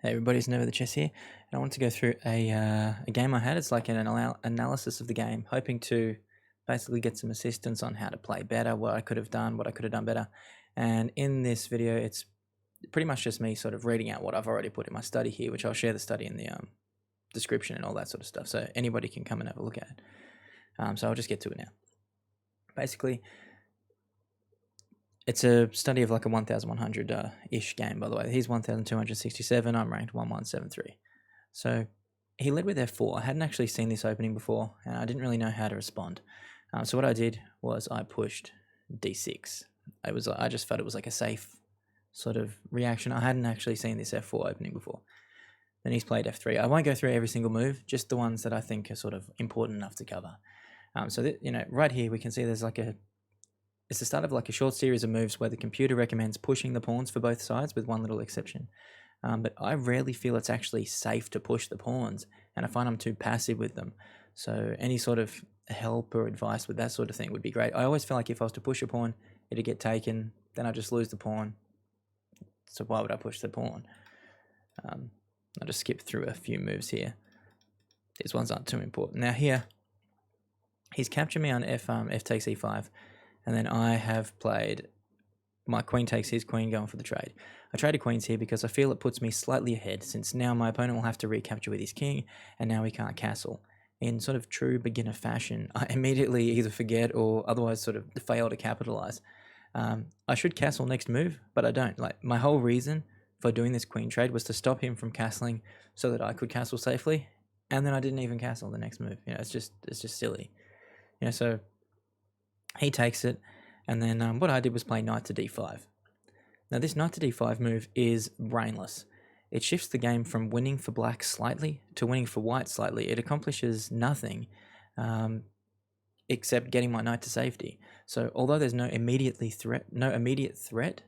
Hey everybody, it's Never the Chess here, and I want to go through a game I had. It's like an analysis of the game, hoping to basically get some assistance on how to play better, what I could have done, what I could have done better. And in this video, it's pretty much just me sort of reading out what I've already put in my study here, which I'll share the study in the description and all that sort of stuff, so anybody can come and have a look at it. So I'll just get to it now. Basically, it's a study of like a 1,100-ish game, by the way. He's 1,267. I'm ranked 1173. So he led with f4. I hadn't actually seen this opening before, and I didn't really know how to respond. So what I did was I pushed d6. I just felt it was like a safe sort of reaction. I hadn't actually seen this f4 opening before. Then he's played f3. I won't go through every single move, just the ones that I think are sort of important enough to cover. Right here we can see there's like it's the start of like a short series of moves where the computer recommends pushing the pawns for both sides, with one little exception. But I rarely feel it's actually safe to push the pawns, and I find I'm too passive with them. So any sort of help or advice with that sort of thing would be great. I always feel like if I was to push a pawn, it'd get taken, then I'd just lose the pawn. So why would I push the pawn? I'll just skip through a few moves here. These ones aren't too important. Now here, he's captured me on f takes e5. And then I have played my queen takes his queen, going for the trade. I traded queens here because I feel it puts me slightly ahead, since now my opponent will have to recapture with his king, and now he can't castle. In sort of true beginner fashion, I immediately either forget or otherwise sort of fail to capitalize. I should castle next move, but I don't. Like, my whole reason for doing this queen trade was to stop him from castling so that I could castle safely, and then I didn't even castle the next move. It's just silly. So he takes it, and then what I did was play knight to d5. Now this knight to d5 move is brainless. It shifts the game from winning for black slightly to winning for white slightly. It accomplishes nothing except getting my knight to safety. So although there's no immediate threat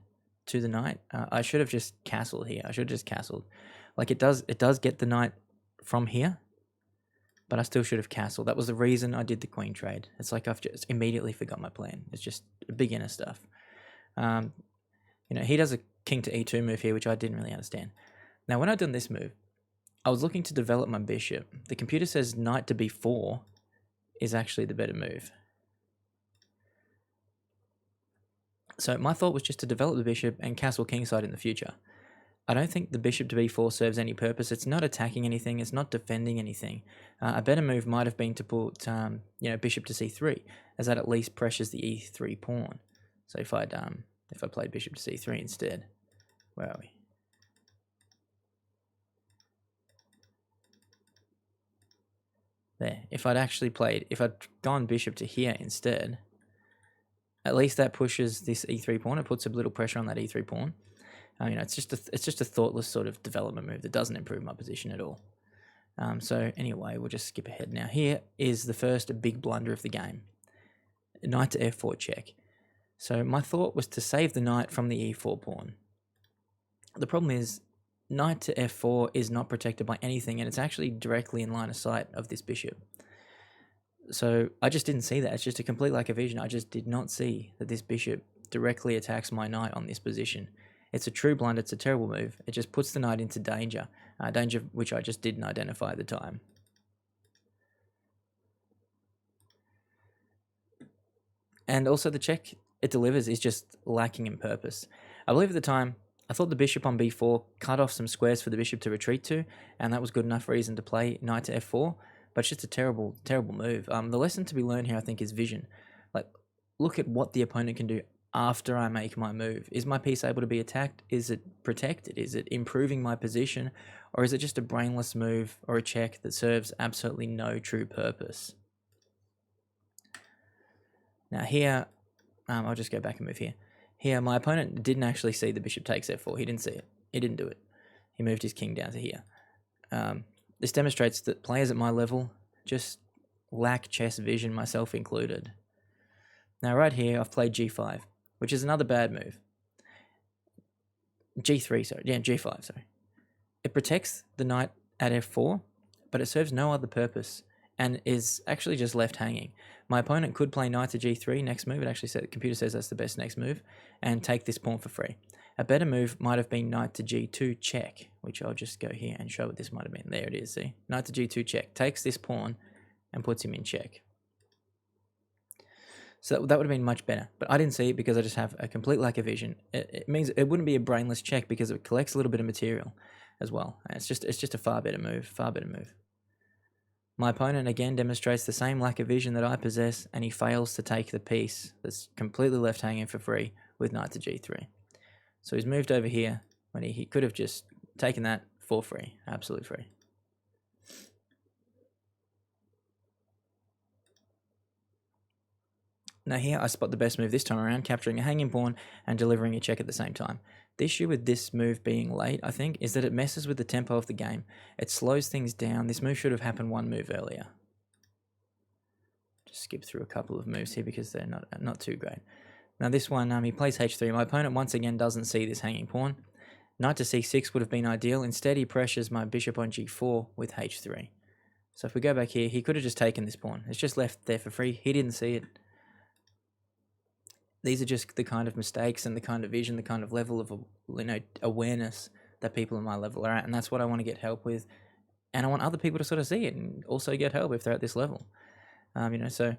to the knight, I should have just castled here. I should have just castled. Like it does get the knight from here, but I still should have castled. That was the reason I did the queen trade. It's like I've just immediately forgot my plan. It's just beginner stuff. He does a king to e2 move here, which I didn't really understand. Now, when I'd done this move, I was looking to develop my bishop. The computer says knight to b4 is actually the better move. So my thought was just to develop the bishop and castle kingside in the future. I don't think the bishop to b4 serves any purpose. It's not attacking anything. It's not defending anything. A better move might have been to put, bishop to c3, as that at least pressures the e3 pawn. So if I played bishop to c3 instead, where are we? There. If I'd gone bishop to here instead, at least that pushes this e3 pawn. It puts a little pressure on that e3 pawn. It's just a thoughtless sort of development move that doesn't improve my position at all. So anyway, we'll just skip ahead now. Here is the first big blunder of the game. Knight to f4 check. So my thought was to save the knight from the e4 pawn. The problem is knight to f4 is not protected by anything, and it's actually directly in line of sight of this bishop. So I just didn't see that. It's just a complete lack of vision. I just did not see that this bishop directly attacks my knight on this position. It's a true blunder. It's a terrible move. It just puts the knight into danger, danger which I just didn't identify at the time. And also the check it delivers is just lacking in purpose. I believe at the time, I thought the bishop on b4 cut off some squares for the bishop to retreat to, and that was good enough reason to play knight to f4, but it's just a terrible, terrible move. The lesson to be learned here, I think, is vision. Like, look at what the opponent can do after I make my move. Is my piece able to be attacked? Is it protected? Is it improving my position? Or is it just a brainless move or a check that serves absolutely no true purpose? Now here, I'll just go back and move here. Here, my opponent didn't actually see the bishop takes f4. He didn't see it. He didn't do it. He moved his king down to here. This demonstrates that players at my level just lack chess vision, myself included. Now right here, I've played g5, which is another bad move. g5, sorry. It protects the knight at f4, but it serves no other purpose and is actually just left hanging. My opponent could play knight to g3 next move. It actually said, the computer says that's the best next move, and take this pawn for free. A better move might have been knight to g2 check, which I'll just go here and show what this might have been. There it is, see? Knight to g2 check. Takes this pawn and puts him in check. So that would have been much better. But I didn't see it because I just have a complete lack of vision. It means it wouldn't be a brainless check because it collects a little bit of material as well. And it's just a far better move, My opponent again demonstrates the same lack of vision that I possess, and he fails to take the piece that's completely left hanging for free with knight to g3. So he's moved over here when he could have just taken that for free, absolutely free. Now here I spot the best move this time around, capturing a hanging pawn and delivering a check at the same time. The issue with this move being late, I think, is that it messes with the tempo of the game. It slows things down. This move should have happened one move earlier. Just skip through a couple of moves here because they're not too great. Now this one, he plays h3. My opponent once again doesn't see this hanging pawn. Knight to c6 would have been ideal. Instead, he pressures my bishop on g4 with h3. So if we go back here, he could have just taken this pawn. It's just left there for free. He didn't see it. These are just the kind of mistakes and the kind of vision, the kind of level of awareness that people in my level are at, and that's what I want to get help with. And I want other people to sort of see it and also get help if they're at this level. So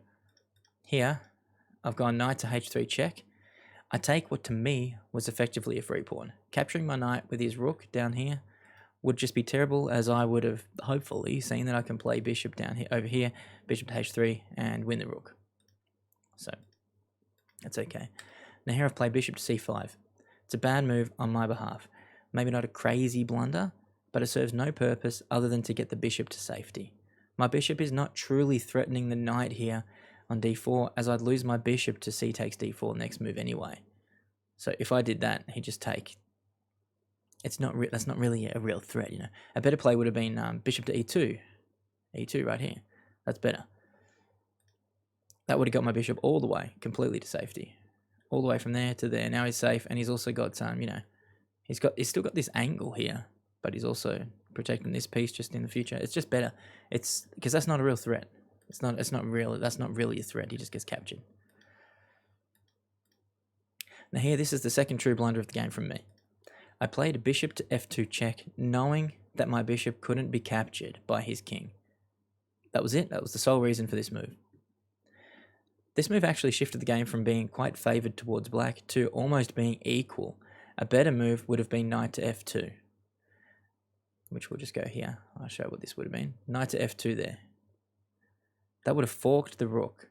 here I've gone knight to h3 check. I take what to me was effectively a free pawn. Capturing my knight with his rook down here would just be terrible, as I would have hopefully seen that I can play bishop down here, over here, bishop to h3, and win the rook. So that's okay. Now here I've played bishop to c5. It's a bad move on my behalf. Maybe not a crazy blunder, but it serves no purpose other than to get the bishop to safety. My bishop is not truly threatening the knight here on d4, as I'd lose my bishop to c takes d4 next move anyway. So if I did that, he'd just take. That's not really a real threat, A better play would have been bishop to e2. e2 right here. That's better. That would have got my bishop all the way, completely to safety. All the way from there to there. Now he's safe, and he's also got, he's still got this angle here, but he's also protecting this piece just in the future. It's just better. It's because that's not a real threat. That's not really a threat. He just gets captured. Now here, this is the second true blunder of the game from me. I played a bishop to f2 check, knowing that my bishop couldn't be captured by his king. That was it. That was the sole reason for this move. This move actually shifted the game from being quite favoured towards black to almost being equal. A better move would have been knight to f2, which we'll just go here. I'll show what this would have been. Knight to f2 there. That would have forked the rook.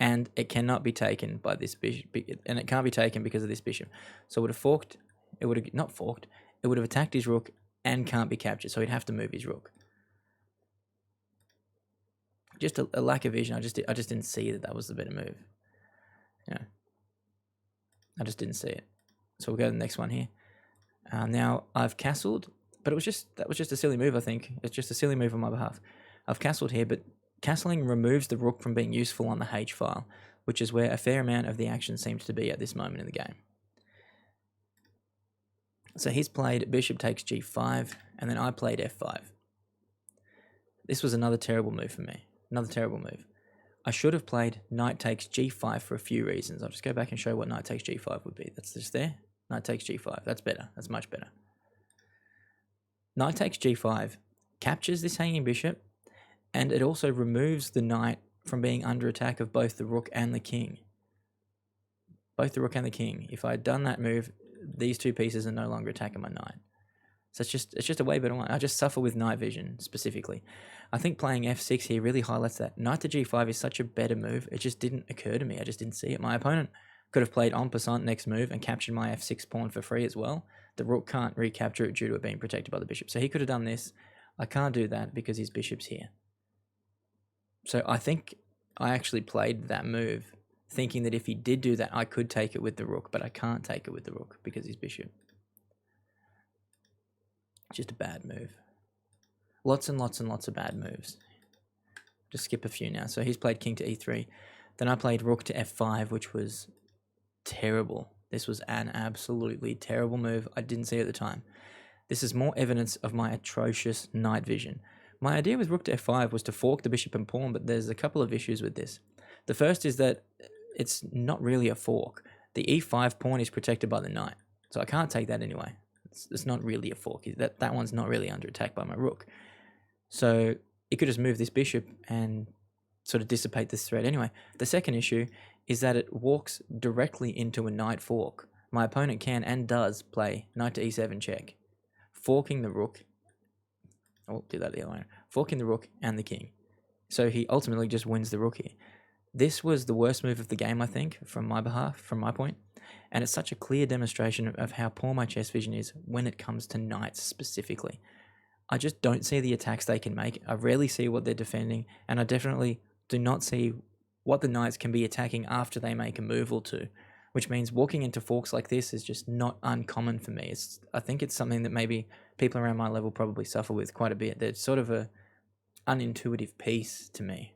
And it cannot be taken by this bishop, and it can't be taken because of this bishop. So it would have forked, it would have not forked, it would have attacked his rook and can't be captured, so he'd have to move his rook. Just a lack of vision. I just didn't see that was the better move. I just didn't see it. So we'll go to the next one here. Now I've castled, but that was just a silly move. I think it's just a silly move on my behalf. I've castled here, but castling removes the rook from being useful on the H file, which is where a fair amount of the action seems to be at this moment in the game. So he's played bishop takes g5, and then I played f5. This was another terrible move for me. Another terrible move. I should have played knight takes g5 for a few reasons. I'll just go back and show what knight takes g5 would be. That's just there. Knight takes g5. That's better. That's much better. Knight takes g5 captures this hanging bishop, and it also removes the knight from being under attack of both the rook and the king. Both the rook and the king. If I had done that move, these two pieces are no longer attacking my knight. So it's just a way better one. I just suffer with night vision specifically. I think playing f6 here really highlights that. Knight to g5 is such a better move. It just didn't occur to me. I just didn't see it. My opponent could have played en passant next move and captured my f6 pawn for free as well. The rook can't recapture it due to it being protected by the bishop. So he could have done this. I can't do that because his bishop's here. So I think I actually played that move thinking that if he did do that, I could take it with the rook, but I can't take it with the rook because his bishop. Just a bad move. Lots and lots and lots of bad moves. Just skip a few now. So he's played king to e3. Then I played rook to f5, which was terrible. This was an absolutely terrible move. I didn't see it at the time. This is more evidence of my atrocious night vision. My idea with rook to f5 was to fork the bishop and pawn, but there's a couple of issues with this. The first is that it's not really a fork. The e5 pawn is protected by the knight, so I can't take that anyway. It's not really a fork. That one's not really under attack by my rook. So it could just move this bishop and sort of dissipate this threat anyway. The second issue is that it walks directly into a knight fork. My opponent can and does play knight to e7 check, forking the rook. I'll do that the other way. Forking the rook and the king. So he ultimately just wins the rook here. This was the worst move of the game, I think, from my behalf, from my point. And it's such a clear demonstration of how poor my chess vision is when it comes to knights specifically. I just don't see the attacks they can make. I rarely see what they're defending, and I definitely do not see what the knights can be attacking after they make a move or two, which means walking into forks like this is just not uncommon for me. I think it's something that maybe people around my level probably suffer with quite a bit. There's sort of a unintuitive piece to me.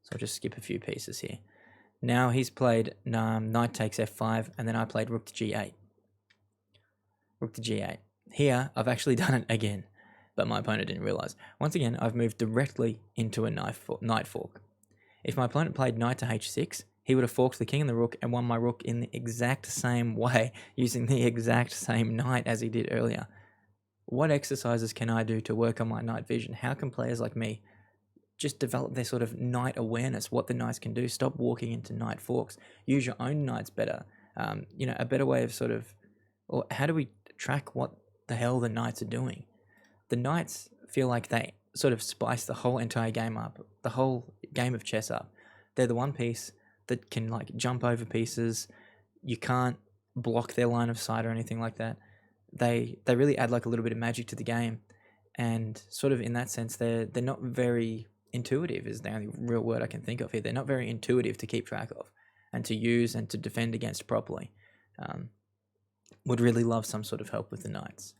So I'll just skip a few pieces here. Now he's played knight takes f5, and then I played rook to g8. Rook to g8. Here, I've actually done it again, but my opponent didn't realize. Once again, I've moved directly into a knight fork. If my opponent played knight to h6, he would have forked the king and the rook and won my rook in the exact same way, using the exact same knight as he did earlier. What exercises can I do to work on my knight vision? How can players like me just develop their sort of knight awareness, what the knights can do? Stop walking into knight forks. Use your own knights better. A better way of sort of, or how do we track what the hell the knights are doing? The knights feel like they sort of spice the whole entire game up, the whole game of chess up. They're the one piece that can like jump over pieces. You can't block their line of sight or anything like that. They really add like a little bit of magic to the game, and sort of in that sense, they're not very intuitive is the only real word I can think of here. They're not very intuitive to keep track of and to use and to defend against properly. Would really love some sort of help with the knights.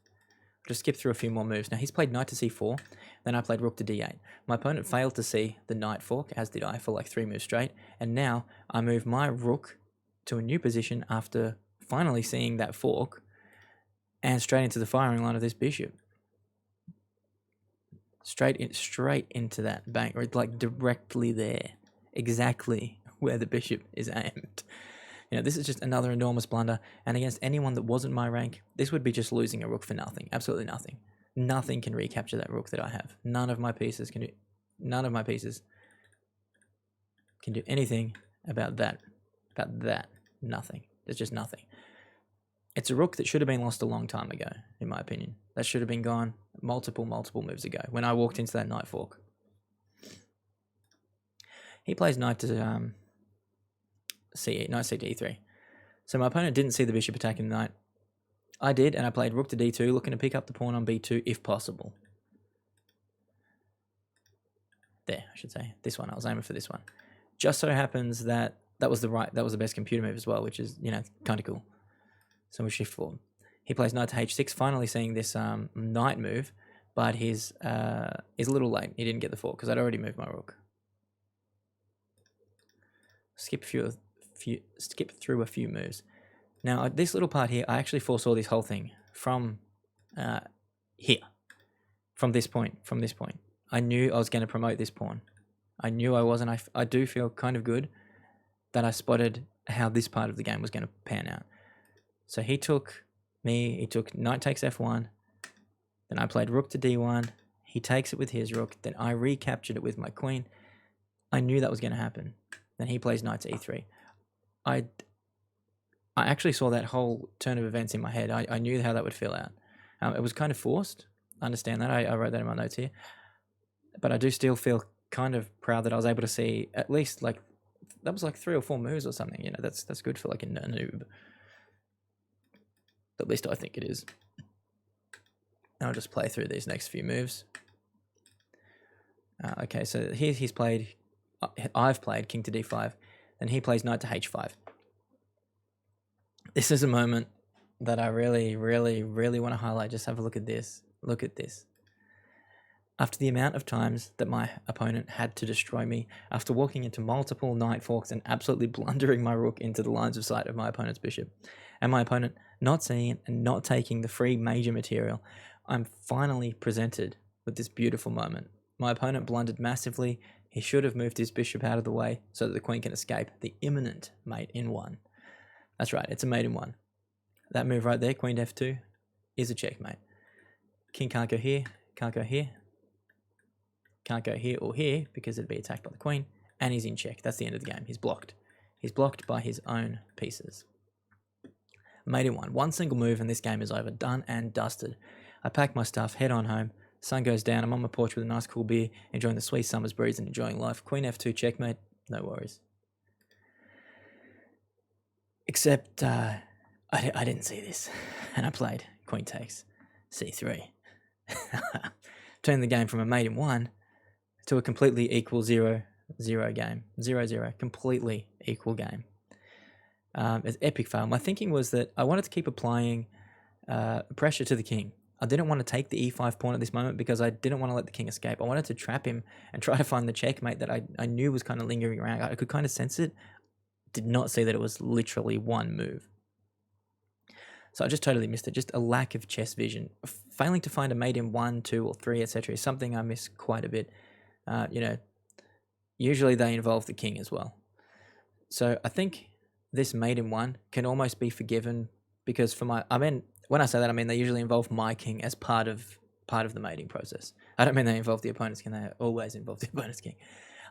Just skip through a few more moves. Now he's played knight to c4, then I played rook to d8. My opponent failed to see the knight fork, as did I, for like 3 moves straight, and now I move my rook to a new position after finally seeing that fork, and straight into the firing line of this bishop. Straight into that bank, or like directly there, exactly where the bishop is aimed. This is just another enormous blunder, and against anyone that wasn't my rank, this would be just losing a rook for nothing. Absolutely nothing. Nothing can recapture that rook that I have. None of my pieces can do anything about that. Nothing. There's just nothing. It's a rook that should have been lost a long time ago, in my opinion. That should have been gone multiple moves ago, when I walked into that knight fork. He plays knight to c8, knight c to e3. So my opponent didn't see the bishop attacking the knight. I did, and I played rook to d2, looking to pick up the pawn on b2 if possible. There, I should say. This one, I was aiming for this one. Just so happens that was the best computer move as well, which is, kind of cool. So we shift forward. He plays knight to h6, finally seeing this knight move, but he's a little late. He didn't get the fork because I'd already moved my rook. Skip through a few moves. Now, this little part here, I actually foresaw this whole thing from here, from this point. I knew I was going to promote this pawn. I knew I was, and I do feel kind of good that I spotted how this part of the game was going to pan out. So he took knight takes f1, then I played rook to d1, he takes it with his rook, then I recaptured it with my queen. I knew that was going to happen. Then he plays knight to e3. I actually saw that whole turn of events in my head. I knew how that would fill out. It was kind of forced. I understand that. I wrote that in my notes here. But I do still feel kind of proud that I was able to see at least like, that was like 3 or 4 moves or something. That's good for like a noob. At least I think it is. I'll just play through these next few moves. Okay, so here I've played king to d5, then he plays knight to h5. This is a moment that I really, really, really want to highlight. Just have a look at this. Look at this. After the amount of times that my opponent had to destroy me, after walking into multiple knight forks and absolutely blundering my rook into the lines of sight of my opponent's bishop, and my opponent not seeing it and not taking the free major material, I'm finally presented with this beautiful moment. My opponent blundered massively, He should have moved his bishop out of the way so that the queen can escape the imminent mate in 1. That's right, it's a mate in 1. That move right there, queen to f2, is a checkmate. King can't go here, can't go here, can't go here or here because it'd be attacked by the queen, and he's in check. That's the end of the game. He's blocked. He's blocked by his own pieces. Mate in 1. One single move and this game is over. Done and dusted. I pack my stuff, head on home. Sun goes down. I'm on my porch with a nice cool beer, enjoying the sweet summer's breeze and enjoying life. Queen f2 checkmate. No worries. Except I didn't see this, and I played queen takes c3. Turned the game from a mate in 1 to a completely equal 0-0 game. 0-0, completely equal game. It's epic fail. My thinking was that I wanted to keep applying pressure to the king. I didn't want to take the e5 pawn at this moment because I didn't want to let the king escape. I wanted to trap him and try to find the checkmate that I knew was kind of lingering around. I could kind of sense it. Did not see that it was literally one move. So I just totally missed it. Just a lack of chess vision. Failing to find a mate in 1, 2, or 3, etc. is something I miss quite a bit. Usually they involve the king as well. So I think this mate in 1 can almost be forgiven because when I say that, I mean they usually involve my king as part of the mating process. I don't mean they involve the opponent's king. They always involve the opponent's king.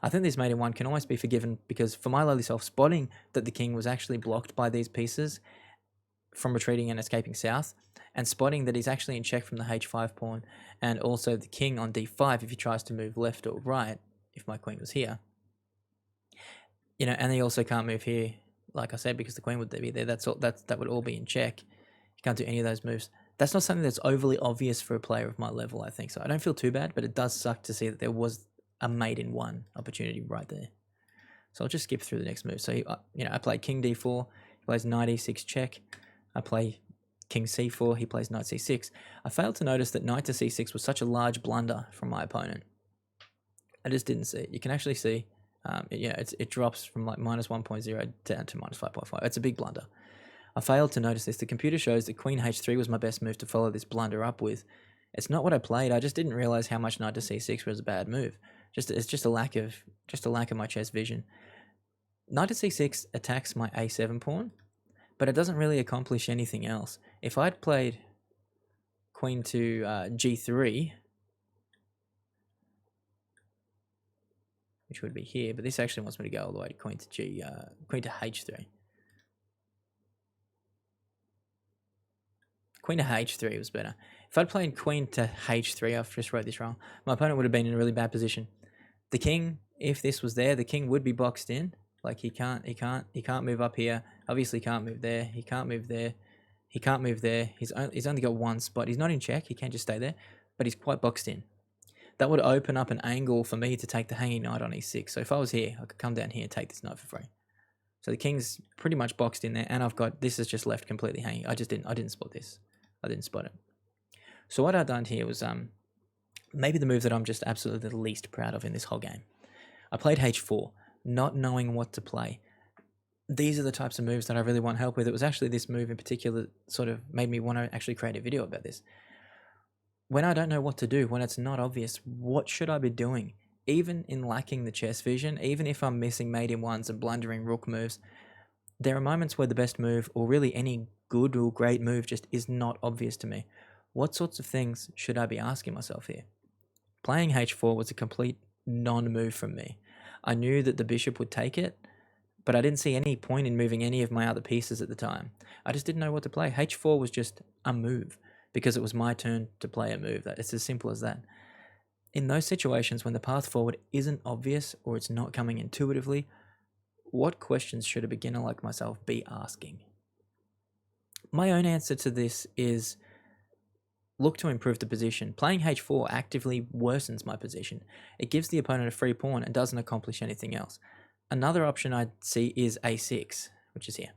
I think this mate in 1 can almost be forgiven because for my lowly self, spotting that the king was actually blocked by these pieces from retreating and escaping south, and spotting that he's actually in check from the h5 pawn, and also the king on d5 if he tries to move left or right, if my queen was here. And he also can't move here, like I said, because the queen would be there. That would all be in check. You can't do any of those moves. That's not something that's overly obvious for a player of my level, I think. So I don't feel too bad, but it does suck to see that there was a mate in 1 opportunity right there. So I'll just skip through the next move. So, I play king d4, he plays knight e6 check. I play king c4, he plays knight c6. I failed to notice that knight to c6 was such a large blunder from my opponent. I just didn't see it. You can actually see, it drops from like minus 1.0 down to minus 5.5. It's a big blunder. I failed to notice this. The computer shows that queen h3 was my best move to follow this blunder up with. It's not what I played. I just didn't realize how much knight to c6 was a bad move. It's just a lack of my chess vision. Knight to c6 attacks my a7 pawn, but it doesn't really accomplish anything else. If I'd played queen to g3, which would be here, but this actually wants me to go all the way to queen to h3. Queen to h3 was better. If I'd played queen to h3, I've just wrote this wrong, my opponent would have been in a really bad position. The king, if this was there, the king would be boxed in. Like he can't move up here. Obviously can't move there. He can't move there. He can't move there. He's only got one spot. He's not in check. He can't just stay there, but he's quite boxed in. That would open up an angle for me to take the hanging knight on e6. So if I was here, I could come down here and take this knight for free. So the king's pretty much boxed in there, and I've got this is just left completely hanging. I didn't spot this. I didn't spot it. So what I've done here was maybe the move that I'm just absolutely the least proud of in this whole game. I played h4, not knowing what to play. These are the types of moves that I really want help with. It was actually this move in particular that sort of made me want to actually create a video about this. When I don't know what to do, when it's not obvious, what should I be doing? Even in lacking the chess vision, even if I'm missing mate in ones and blundering rook moves, there are moments where the best move, or really any good or great move, just is not obvious to me. What sorts of things should I be asking myself here? Playing h4 was a complete non-move from me. I knew that the bishop would take it, but I didn't see any point in moving any of my other pieces at the time. I just didn't know what to play. h4 was just a move because it was my turn to play a move. It's as simple as that. In those situations when the path forward isn't obvious or it's not coming intuitively, what questions should a beginner like myself be asking? My own answer to this is look to improve the position. Playing h4 actively worsens my position. It gives the opponent a free pawn and doesn't accomplish anything else. Another option I'd see is a6, which is here.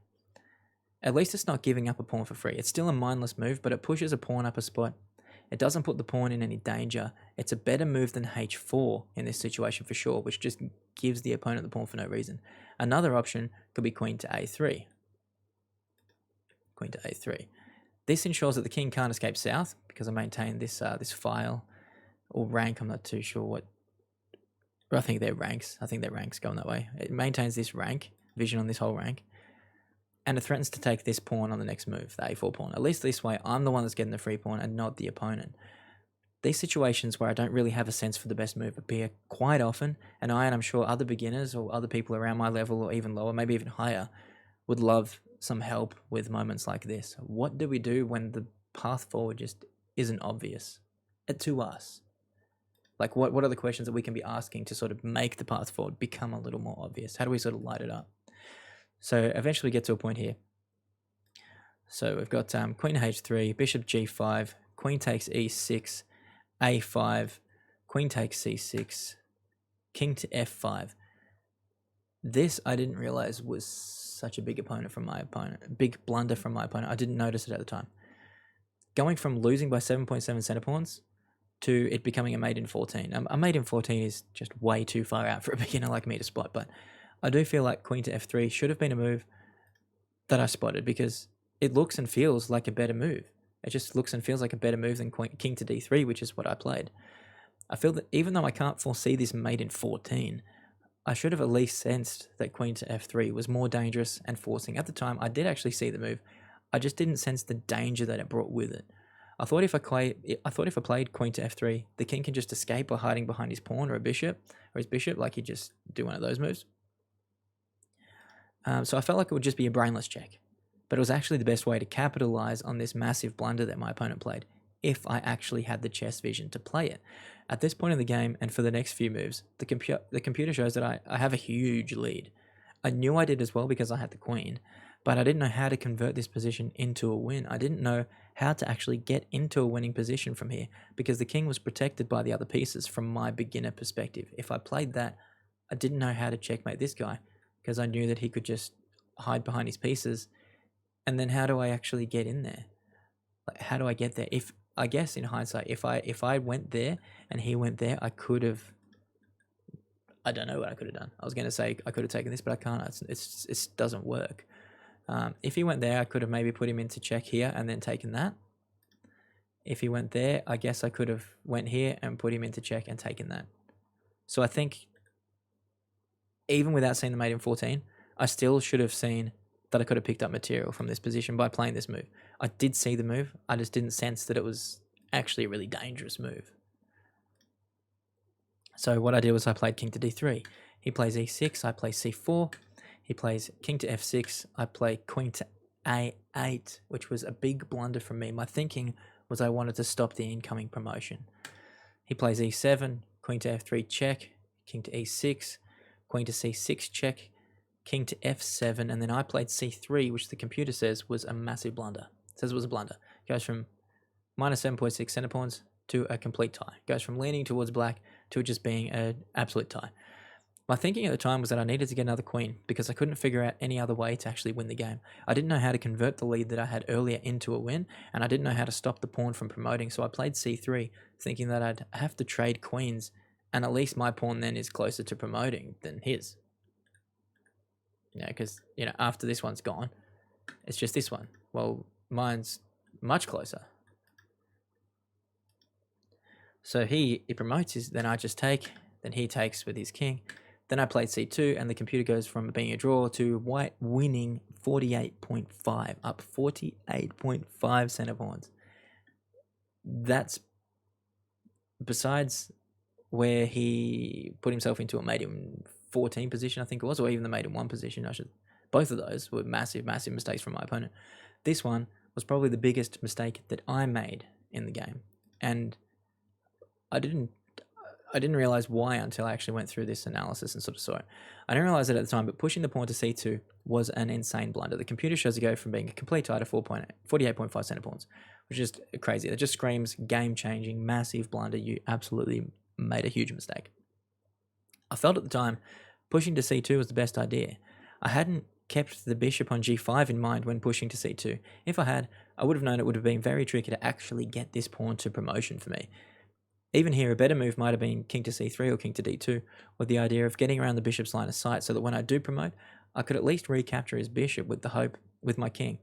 At least it's not giving up a pawn for free. It's still a mindless move, but it pushes a pawn up a spot. It doesn't put the pawn in any danger. It's a better move than h4 in this situation for sure, which just gives the opponent the pawn for no reason. Another option could be queen to a3. Queen to a3. This ensures that the king can't escape south because I maintain this this file or rank. I'm not too sure what I think their ranks. I think their ranks going that way. It maintains this rank, vision on this whole rank, and it threatens to take this pawn on the next move, the a4 pawn. At least this way, I'm the one that's getting the free pawn and not the opponent. These situations where I don't really have a sense for the best move appear quite often, and I'm sure other beginners or other people around my level or even lower, maybe even higher, would love some help with moments like this. What do we do when the path forward just isn't obvious to us? Like, what are the questions that we can be asking to sort of make the path forward become a little more obvious? How do we sort of light it up? So eventually we get to a point here. So we've got queen h3, bishop g5, queen takes e6, a5, queen takes c6, king to f5. This I didn't realize was such a big opponent from my opponent, big blunder from my opponent. I didn't notice it at the time. Going from losing by 7.7 center pawns to it becoming a mate in 14. A mate in 14 is just way too far out for a beginner like me to spot, but I do feel like queen to f3 should have been a move that I spotted because it looks and feels like a better move. It just looks and feels like a better move than king to d3, which is what I played. I feel that even though I can't foresee this mate in 14, I should have at least sensed that queen to f3 was more dangerous and forcing. At the time, I did actually see the move. I just didn't sense the danger that it brought with it. I thought if I played queen to f3, the king can just escape by hiding behind his pawn or his bishop, like he'd just do one of those moves. So I felt like it would just be a brainless check. But it was actually the best way to capitalize on this massive blunder that my opponent played, if I actually had the chess vision to play it. At this point in the game, and for the next few moves, the computer shows that I have a huge lead. I knew I did as well because I had the queen, but I didn't know how to convert this position into a win. I didn't know how to actually get into a winning position from here because the king was protected by the other pieces from my beginner perspective. If I played that, I didn't know how to checkmate this guy because I knew that he could just hide behind his pieces. And then how do I actually get in there? Like, how do I get there? If I guess in hindsight, if I went there and he went there, I could have. I don't know what I could have done. I was going to say I could have taken this, but I can't. It doesn't work. If he went there, I could have maybe put him into check here and then taken that. If he went there, I guess I could have went here and put him into check and taken that. So I think even without seeing the mate in 14, I still should have seen that I could have picked up material from this position by playing this move. I did see the move. I just didn't sense that it was actually a really dangerous move. So what I did was I played king to d3. He plays e6. I play c4. He plays king to f6. I play queen to a8, which was a big blunder from me. My thinking was I wanted to stop the incoming promotion. He plays e7, queen to f3 check, king to e6, queen to c6 check, king to f7, and then I played c3, which the computer says was a massive blunder. It says it was a blunder. It goes from minus 7.6 center pawns to a complete tie. It goes from leaning towards black to just being an absolute tie. My thinking at the time was that I needed to get another queen because I couldn't figure out any other way to actually win the game. I didn't know how to convert the lead that I had earlier into a win, and I didn't know how to stop the pawn from promoting, so I played c3, thinking that I'd have to trade queens, and at least my pawn then is closer to promoting than his. Because, after this one's gone, it's just this one. Well, mine's much closer. So he promotes his, then I just take, then he takes with his king. Then I played c2, and the computer goes from being a draw to white winning 48.5, up 48.5 center pawns. That's besides where he put himself into a mate in 14 position, I think it was, or even the mate in 1 position. Both of those were massive, massive mistakes from my opponent. This one was probably the biggest mistake that I made in the game, and I didn't realize why until I actually went through this analysis and sort of saw it. I didn't realize it at the time, but pushing the pawn to c2 was an insane blunder. The computer shows it go from being a complete tie to 48.5 center pawns, which is just crazy. It just screams game-changing, massive blunder. You absolutely made a huge mistake. I felt at the time pushing to c2 was the best idea. I hadn't kept the bishop on g5 in mind when pushing to c2. If I had, I would have known it would have been very tricky to actually get this pawn to promotion for me. Even here, a better move might have been king to c3 or king to d2, with the idea of getting around the bishop's line of sight so that when I do promote, I could at least recapture his bishop with my king.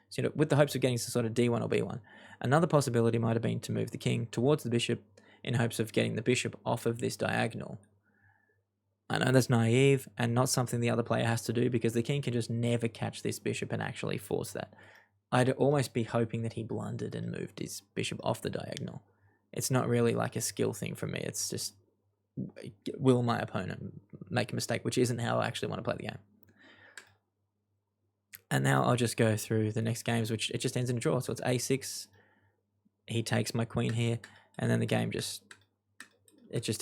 So, with the hopes of getting to sort of d1 or b1. Another possibility might have been to move the king towards the bishop in hopes of getting the bishop off of this diagonal. I know that's naive and not something the other player has to do, because the king can just never catch this bishop and actually force that. I'd almost be hoping that he blundered and moved his bishop off the diagonal. It's not really like a skill thing for me. It's just, will my opponent make a mistake, which isn't how I actually want to play the game. And now I'll just go through the next games, which it just ends in a draw. So it's a6. He takes my queen here, and then the game just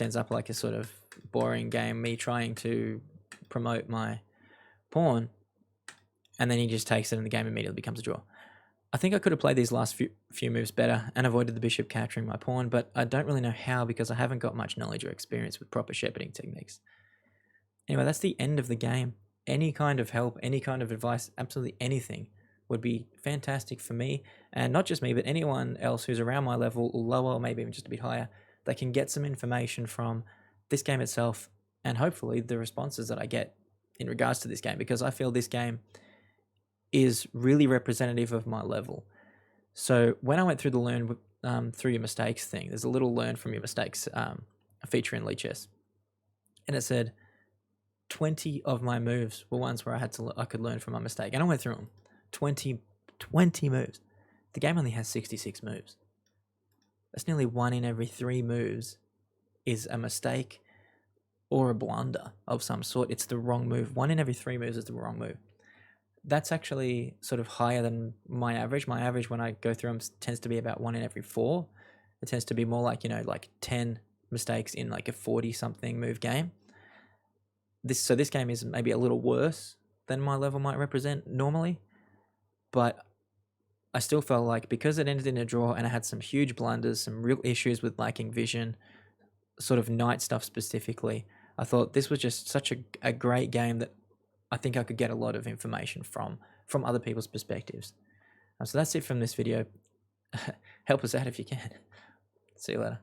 ends up like a sort of boring game, me trying to promote my pawn, and then he just takes it and the game immediately becomes a draw. I think I could have played these last few moves better and avoided the bishop capturing my pawn, but I don't really know how, because I haven't got much knowledge or experience with proper shepherding techniques. Anyway, that's the end of the game. Any kind of help, any kind of advice, absolutely anything would be fantastic for me, and not just me, but anyone else who's around my level, or lower, or maybe even just a bit higher. They can get some information from this game itself, and hopefully the responses that I get in regards to this game, because I feel this game is really representative of my level. So when I went through the learn through your mistakes thing, there's a little learn from your mistakes feature in Lichess, and it said 20 of my moves were ones where I could learn from my mistake, and I went through them. 20 moves. The game only has 66 moves. That's nearly 1 in every 3 moves is a mistake or a blunder of some sort. It's the wrong move. 1 in every 3 moves is the wrong move. That's actually sort of higher than my average. My average when I go through them tends to be about 1 in every 4. It tends to be more like, like 10 mistakes in like a 40-something move game. So this game is maybe a little worse than my level might represent normally, but I still felt like, because it ended in a draw and I had some huge blunders, some real issues with lacking vision, sort of knight stuff specifically, I thought this was just such a great game that I think I could get a lot of information from other people's perspectives. So that's it from this video. Help us out if you can. See you later.